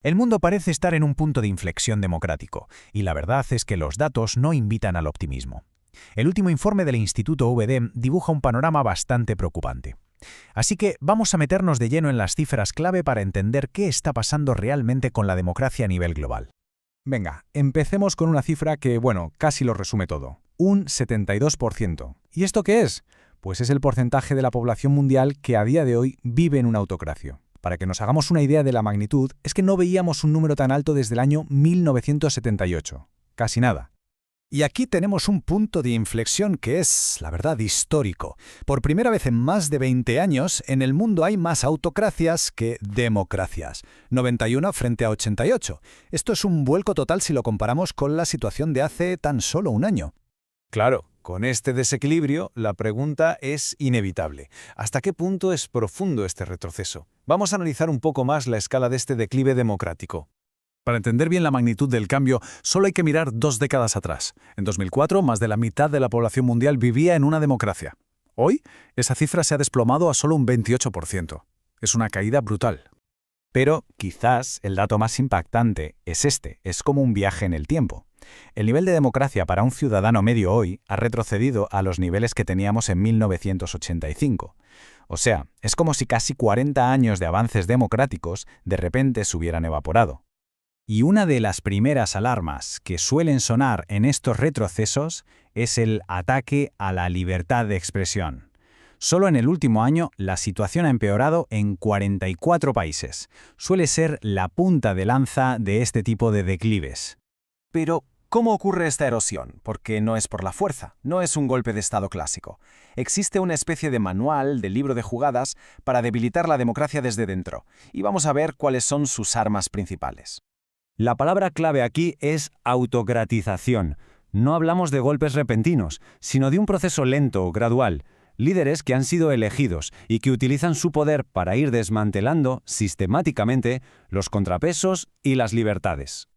El mundo parece estar en un punto de inflexión democrático, y la verdad es que los datos no invitan al optimismo. El último informe del Instituto VDEM dibuja un panorama bastante preocupante. Así que vamos a meternos de lleno en las cifras clave para entender qué está pasando realmente con la democracia a nivel global. Venga, empecemos con una cifra que, casi lo resume todo. Un 72%. ¿Y esto qué es? Pues es el porcentaje de la población mundial que a día de hoy vive en una autocracia. Para que nos hagamos una idea de la magnitud, es que no veíamos un número tan alto desde el año 1978. Casi nada. Y aquí tenemos un punto de inflexión que es, la verdad, histórico. Por primera vez en más de 20 años, en el mundo hay más autocracias que democracias. 91 frente a 88. Esto es un vuelco total si lo comparamos con la situación de hace tan solo un año. Claro, con este desequilibrio, la pregunta es inevitable. ¿Hasta qué punto es profundo este retroceso? Vamos a analizar un poco más la escala de este declive democrático. Para entender bien la magnitud del cambio, solo hay que mirar 2 décadas atrás. En 2004, más de la mitad de la población mundial vivía en una democracia. Hoy, esa cifra se ha desplomado a solo un 28%. Es una caída brutal. Pero quizás el dato más impactante es como un viaje en el tiempo. El nivel de democracia para un ciudadano medio hoy ha retrocedido a los niveles que teníamos en 1985. O sea, es como si casi 40 años de avances democráticos de repente se hubieran evaporado. Y una de las primeras alarmas que suelen sonar en estos retrocesos es el ataque a la libertad de expresión. Solo en el último año la situación ha empeorado en 44 países. Suele ser la punta de lanza de este tipo de declives. Pero, ¿cómo ocurre esta erosión? Porque no es por la fuerza, no es un golpe de Estado clásico. Existe una especie de manual, de libro de jugadas, para debilitar la democracia desde dentro, y vamos a ver cuáles son sus armas principales. La palabra clave aquí es autocratización. No hablamos de golpes repentinos, sino de un proceso lento, gradual. Líderes que han sido elegidos y que utilizan su poder para ir desmantelando sistemáticamente los contrapesos y las libertades.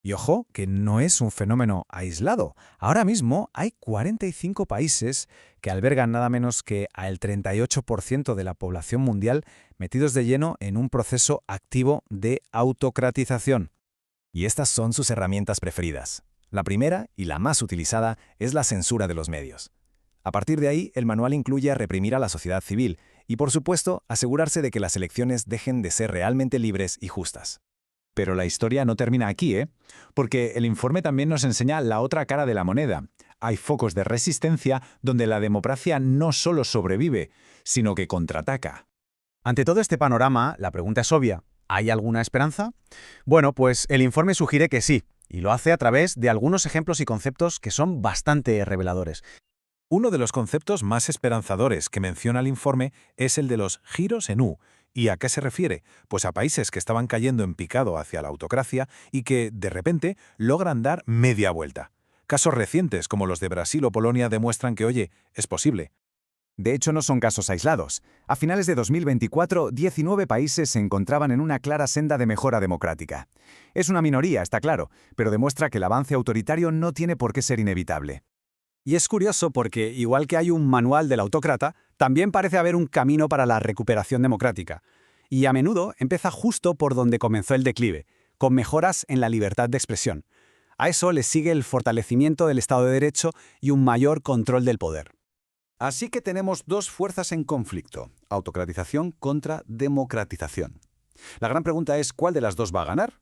Y ojo, que no es un fenómeno aislado. Ahora mismo hay 45 países que albergan nada menos que al 38% de la población mundial metidos de lleno en un proceso activo de autocratización. Y estas son sus herramientas preferidas. La primera, y la más utilizada, es la censura de los medios. A partir de ahí, el manual incluye a reprimir a la sociedad civil y, por supuesto, asegurarse de que las elecciones dejen de ser realmente libres y justas. Pero la historia no termina aquí, Porque el informe también nos enseña la otra cara de la moneda. Hay focos de resistencia donde la democracia no solo sobrevive, sino que contraataca. Ante todo este panorama, la pregunta es obvia. ¿Hay alguna esperanza? Bueno, pues el informe sugiere que sí, y lo hace a través de algunos ejemplos y conceptos que son bastante reveladores. Uno de los conceptos más esperanzadores que menciona el informe es el de los giros en U. ¿Y a qué se refiere? Pues a países que estaban cayendo en picado hacia la autocracia y que, de repente, logran dar media vuelta. Casos recientes como los de Brasil o Polonia demuestran que, oye, es posible. De hecho, no son casos aislados. A finales de 2024, 19 países se encontraban en una clara senda de mejora democrática. Es una minoría, está claro, pero demuestra que el avance autoritario no tiene por qué ser inevitable. Y es curioso porque, igual que hay un manual del autócrata, también parece haber un camino para la recuperación democrática. Y a menudo empieza justo por donde comenzó el declive, con mejoras en la libertad de expresión. A eso le sigue el fortalecimiento del Estado de Derecho y un mayor control del poder. Así que tenemos dos fuerzas en conflicto, autocratización contra democratización. La gran pregunta es, ¿cuál de las dos va a ganar?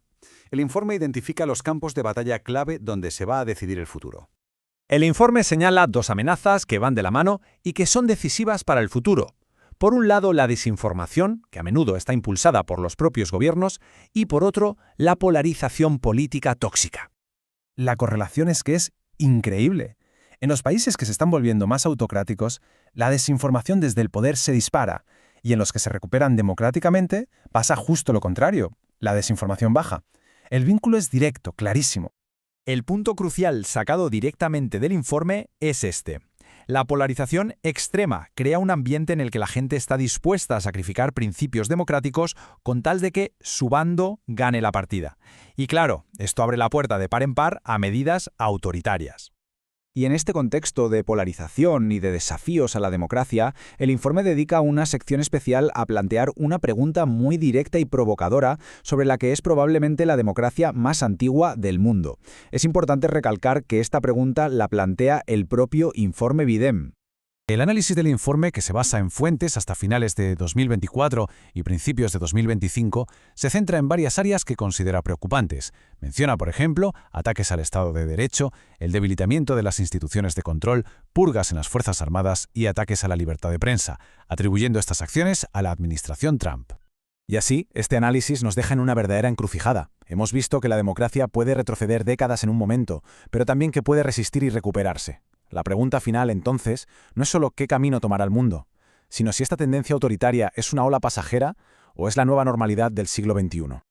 El informe identifica los campos de batalla clave donde se va a decidir el futuro. El informe señala dos amenazas que van de la mano y que son decisivas para el futuro. Por un lado, la desinformación, que a menudo está impulsada por los propios gobiernos, y por otro, la polarización política tóxica. La correlación es que es increíble. En los países que se están volviendo más autocráticos, la desinformación desde el poder se dispara, y en los que se recuperan democráticamente pasa justo lo contrario, la desinformación baja. El vínculo es directo, clarísimo. El punto crucial sacado directamente del informe es este. La polarización extrema crea un ambiente en el que la gente está dispuesta a sacrificar principios democráticos con tal de que su bando gane la partida. Y claro, esto abre la puerta de par en par a medidas autoritarias. Y en este contexto de polarización y de desafíos a la democracia, el informe dedica una sección especial a plantear una pregunta muy directa y provocadora sobre la que es probablemente la democracia más antigua del mundo. Es importante recalcar que esta pregunta la plantea el propio informe Bidem. El análisis del informe, que se basa en fuentes hasta finales de 2024 y principios de 2025, se centra en varias áreas que considera preocupantes. Menciona, por ejemplo, ataques al Estado de Derecho, el debilitamiento de las instituciones de control, purgas en las Fuerzas Armadas y ataques a la libertad de prensa, atribuyendo estas acciones a la administración Trump. Y así, este análisis nos deja en una verdadera encrucijada. Hemos visto que la democracia puede retroceder décadas en un momento, pero también que puede resistir y recuperarse. La pregunta final, entonces, no es solo qué camino tomará el mundo, sino si esta tendencia autoritaria es una ola pasajera o es la nueva normalidad del siglo XXI.